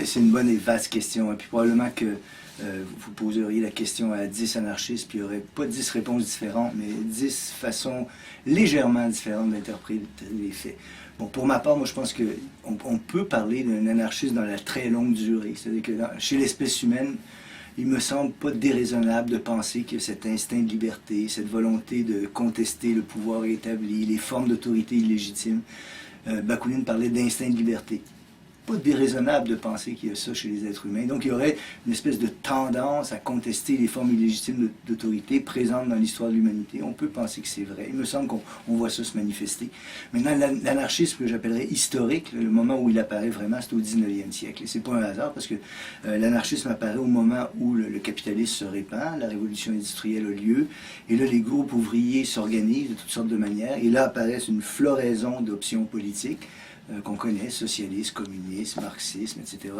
C'est une bonne et vaste question. Et puis probablement que vous poseriez la question à 10 anarchistes, puis il n'y aurait pas 10 réponses différentes, mais 10 façons légèrement différentes d'interpréter les faits. Bon, pour ma part, moi je pense qu'on peut parler d'un anarchisme dans la très longue durée. C'est-à-dire que chez l'espèce humaine, il me semble pas déraisonnable de penser que cet instinct de liberté, cette volonté de contester le pouvoir établi, les formes d'autorité illégitimes, Bakounine parlait d'instinct de liberté. Pas déraisonnable de penser qu'il y a ça chez les êtres humains. Donc il y aurait une espèce de tendance à contester les formes illégitimes d'autorité présentes dans l'histoire de l'humanité. On peut penser que c'est vrai. Il me semble qu'on voit ça se manifester. Maintenant, l'anarchisme que j'appellerais historique, le moment où il apparaît vraiment, c'est au 19e siècle. Et c'est pas un hasard parce que l'anarchisme apparaît au moment où le capitalisme se répand, la révolution industrielle a lieu, et là les groupes ouvriers s'organisent de toutes sortes de manières, et là apparaissent une floraison d'options politiques qu'on connaît, socialisme, communisme, marxisme, etc.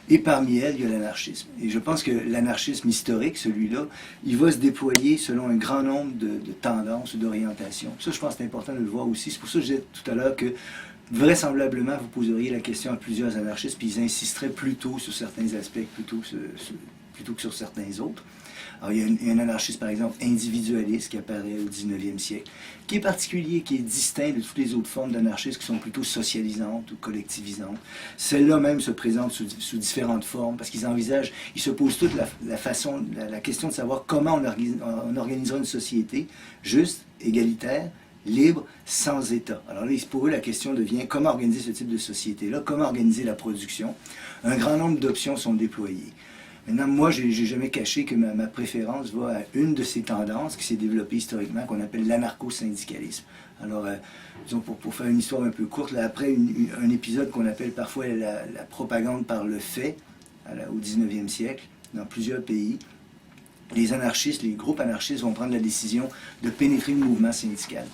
Et parmi elles, il y a l'anarchisme. Et je pense que l'anarchisme historique, celui-là, il va se déployer selon un grand nombre de tendances ou d'orientations. Ça, je pense que c'est important de le voir aussi. C'est pour ça que je disais tout à l'heure que vraisemblablement, vous poseriez la question à plusieurs anarchistes, puis ils insisteraient plutôt sur certains aspects plutôt que sur certains autres. Alors, il y a un anarchiste, par exemple, individualiste qui apparaît au 19e siècle, qui est particulier, qui est distinct de toutes les autres formes d'anarchisme qui sont plutôt socialisantes ou collectivisantes. Celles-là même se présentent sous différentes formes, parce qu'ils envisagent, ils se posent toute la question de savoir comment on organisera une société juste, égalitaire, libre, sans État. Alors là, pour eux, la question devient comment organiser ce type de société-là, comment organiser la production. Un grand nombre d'options sont déployées. Maintenant, moi, je n'ai jamais caché que ma préférence va à une de ces tendances qui s'est développée historiquement, qu'on appelle l'anarcho-syndicalisme. Alors, disons, pour faire une histoire un peu courte, là, après un épisode qu'on appelle parfois la propagande par le fait, au 19e siècle, dans plusieurs pays, les anarchistes, les groupes anarchistes vont prendre la décision de pénétrer le mouvement syndical.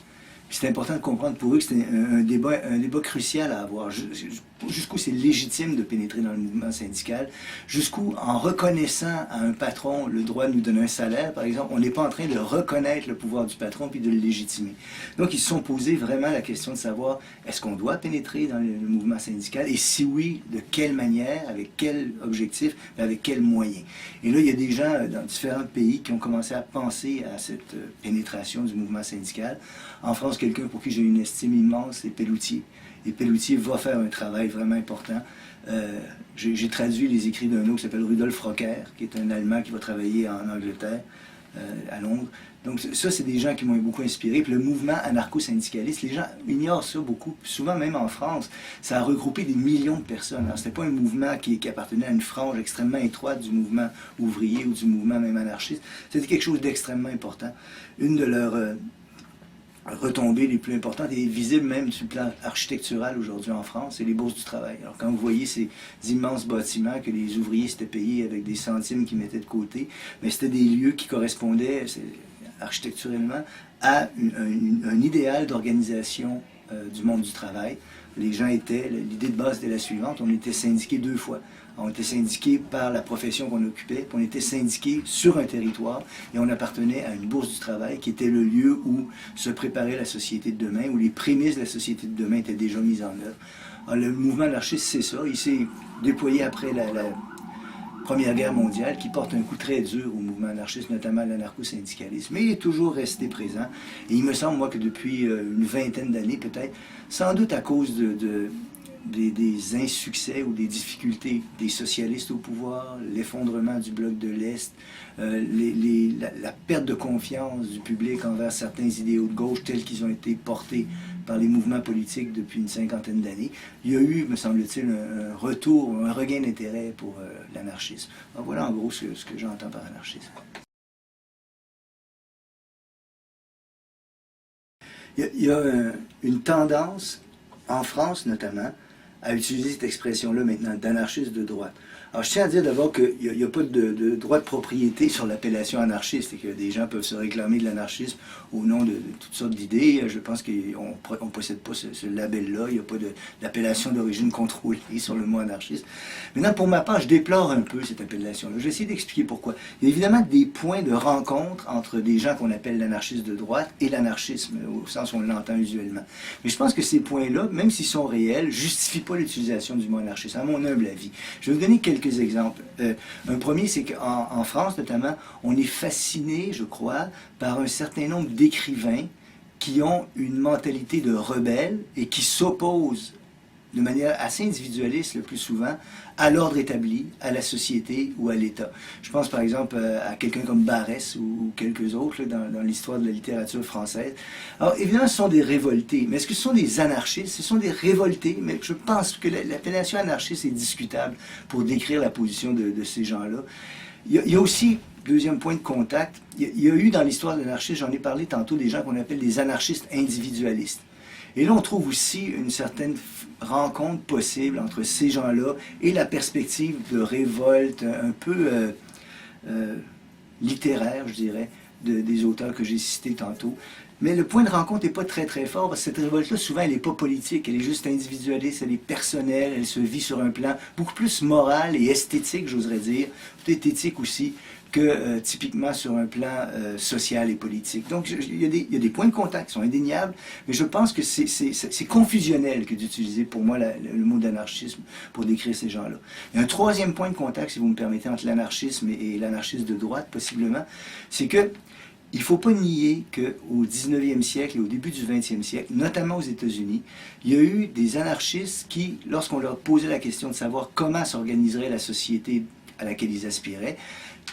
C'est important de comprendre pour eux que c'est un débat crucial à avoir. Jusqu'où c'est légitime de pénétrer dans le mouvement syndical, jusqu'où, en reconnaissant à un patron le droit de nous donner un salaire, par exemple, on n'est pas en train de reconnaître le pouvoir du patron puis de le légitimer. Donc, ils se sont posés vraiment la question de savoir, est-ce qu'on doit pénétrer dans le mouvement syndical, et si oui, de quelle manière, avec quel objectif, avec quels moyens. Et là, il y a des gens dans différents pays qui ont commencé à penser à cette pénétration du mouvement syndical. En France, quelqu'un pour qui j'ai une estime immense, c'est Pelloutier. Et Pelloutier va faire un travail vraiment important. J'ai traduit les écrits d'un autre qui s'appelle Rudolf Rocker, qui est un Allemand qui va travailler en Angleterre, à Londres. Donc ça, c'est des gens qui m'ont beaucoup inspiré. Puis le mouvement anarcho-syndicaliste, les gens ignorent ça beaucoup. Souvent, même en France, ça a regroupé des millions de personnes. Alors, c'était pas un mouvement qui appartenait à une frange extrêmement étroite du mouvement ouvrier ou du mouvement même anarchiste. C'était quelque chose d'extrêmement important. Une de leurs retombées les plus importantes et visibles même sur le plan architectural aujourd'hui en France, c'est les bourses du travail. Alors quand vous voyez ces immenses bâtiments que les ouvriers s'étaient payés avec des centimes qu'ils mettaient de côté, mais c'était des lieux qui correspondaient architecturalement à un idéal d'organisation du monde du travail. Les gens l'idée de base était la suivante, on était syndiqués 2 fois. On était syndiqués par la profession qu'on occupait, puis on était syndiqués sur un territoire et on appartenait à une bourse du travail qui était le lieu où se préparait la société de demain, où les prémices de la société de demain étaient déjà mises en œuvre. Alors, le mouvement anarchiste, c'est ça. Il s'est déployé après la Première Guerre mondiale, qui porte un coup très dur au mouvement anarchiste, notamment l'anarcho-syndicalisme. Mais il est toujours resté présent. Et il me semble, moi, que depuis une vingtaine d'années, peut-être, sans doute à cause des insuccès ou des difficultés des socialistes au pouvoir, l'effondrement du bloc de l'Est, la perte de confiance du public envers certains idéaux de gauche tels qu'ils ont été portés par les mouvements politiques depuis une cinquantaine d'années, il y a eu, me semble-t-il, un retour, un regain d'intérêt pour l'anarchisme. Voilà en gros ce que j'entends par anarchisme. Il y a une tendance, en France notamment, à utiliser cette expression-là maintenant, d'anarchiste de droite. Alors, je tiens à dire d'abord qu'il n'y a pas de droit de propriété sur l'appellation anarchiste et que des gens peuvent se réclamer de l'anarchisme au nom de toutes sortes d'idées. Je pense qu'on ne possède pas ce label-là. Il n'y a pas d'appellation d'origine contrôlée sur le mot anarchiste. Maintenant, pour ma part, je déplore un peu cette appellation-là. Je vais essayer d'expliquer pourquoi. Il y a évidemment des points de rencontre entre des gens qu'on appelle l'anarchiste de droite et l'anarchisme, au sens où on l'entend usuellement. Mais je pense que ces points-là, même s'ils sont réels, ne justifient pas l'utilisation du mot anarchiste, à mon humble avis. Je vais vous donner quelques exemples. Un premier, c'est qu'en France, notamment, on est fasciné, je crois, par un certain nombre d'écrivains qui ont une mentalité de rebelle et qui s'opposent de manière assez individualiste le plus souvent à l'ordre établi, à la société ou à l'État. Je pense par exemple à quelqu'un comme Barrès ou quelques autres là, dans l'histoire de la littérature française. Alors évidemment, ce sont des révoltés, mais est-ce que ce sont des anarchistes? Ce sont des révoltés, mais je pense que l'appellation anarchiste est discutable pour décrire la position de ces gens-là. Il y a aussi, deuxième point de contact, il y a eu dans l'histoire de l'anarchisme, j'en ai parlé tantôt, des gens qu'on appelle des anarchistes individualistes. Et là, on trouve aussi une certaine rencontre possible entre ces gens-là et la perspective de révolte un peu littéraire, je dirais, des auteurs que j'ai cités tantôt. Mais le point de rencontre n'est pas très très fort, parce que cette révolte-là, souvent, elle n'est pas politique, elle est juste individualiste, elle est personnelle, elle se vit sur un plan beaucoup plus moral et esthétique, j'oserais dire, peut-être éthique aussi, que typiquement sur un plan social et politique. Donc, il y a des points de contact qui sont indéniables, mais je pense que c'est confusionnel que d'utiliser pour moi le mot d'anarchisme pour décrire ces gens-là. Il y a un troisième point de contact, si vous me permettez, entre l'anarchisme et l'anarchisme de droite, possiblement, c'est que il ne faut pas nier qu'au 19e siècle et au début du 20e siècle, notamment aux États-Unis, il y a eu des anarchistes qui, lorsqu'on leur posait la question de savoir comment s'organiserait la société à laquelle ils aspiraient,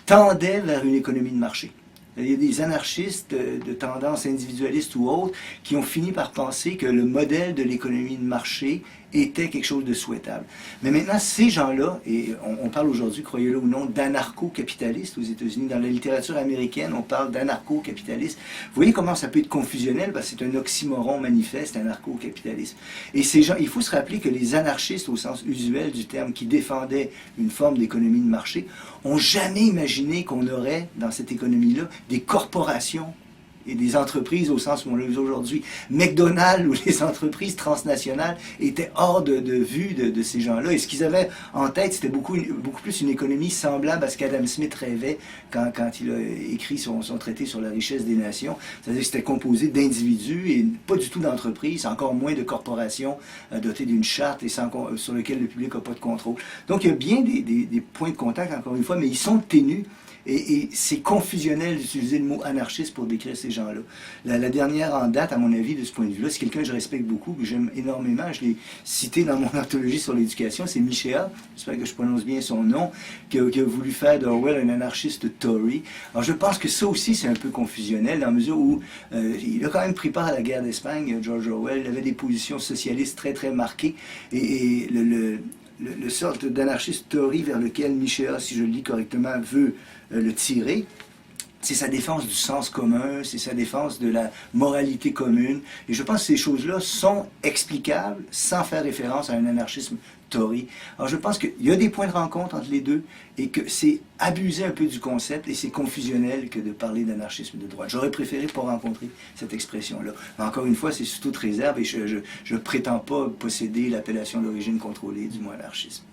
tendaient vers une économie de marché. Il y a des anarchistes de tendance individualiste ou autre qui ont fini par penser que le modèle de l'économie de marché était quelque chose de souhaitable. Mais maintenant, ces gens-là, et on parle aujourd'hui, croyez-le ou non, d'anarcho-capitalistes aux États-Unis. Dans la littérature américaine, on parle d'anarcho-capitalistes. Vous voyez comment ça peut être confusionnel? Ben, c'est un oxymoron manifeste, anarcho-capitalisme. Et ces gens, il faut se rappeler que les anarchistes, au sens usuel du terme, qui défendaient une forme d'économie de marché, ont jamais imaginé qu'on aurait, dans cette économie-là, des corporations et des entreprises au sens où on le vit aujourd'hui. McDonald's ou les entreprises transnationales étaient hors de vue de ces gens-là. Et ce qu'ils avaient en tête, c'était beaucoup plus une économie semblable à ce qu'Adam Smith rêvait quand il a écrit son traité sur la richesse des nations. C'est-à-dire que c'était composé d'individus et pas du tout d'entreprises, encore moins de corporations dotées d'une charte et sur lesquelles le public n'a pas de contrôle. Donc il y a bien des points de contact, encore une fois, mais ils sont ténus. Et c'est confusionnel d'utiliser le mot anarchiste pour décrire ces gens-là. La dernière en date, à mon avis, de ce point de vue-là, c'est quelqu'un que je respecte beaucoup, que j'aime énormément. Je l'ai cité dans mon anthologie sur l'éducation, c'est Michéa, j'espère que je prononce bien son nom, qui a voulu faire d'Orwell un anarchiste Tory. Alors je pense que ça aussi, c'est un peu confusionnel, dans la mesure où il a quand même pris part à la guerre d'Espagne, George Orwell. Il avait des positions socialistes très très marquées, et le sorte d'anarchiste Tory vers lequel Michéa, si je le lis correctement, veut le tirer, c'est sa défense du sens commun, c'est sa défense de la moralité commune. Et je pense que ces choses-là sont explicables sans faire référence à un anarchisme Tory. Alors je pense qu'il y a des points de rencontre entre les deux et que c'est abuser un peu du concept et c'est confusionnel que de parler d'anarchisme de droite. J'aurais préféré pas rencontrer cette expression-là. Mais encore une fois, c'est sous toute réserve et je prétends pas posséder l'appellation d'origine contrôlée du mot anarchisme.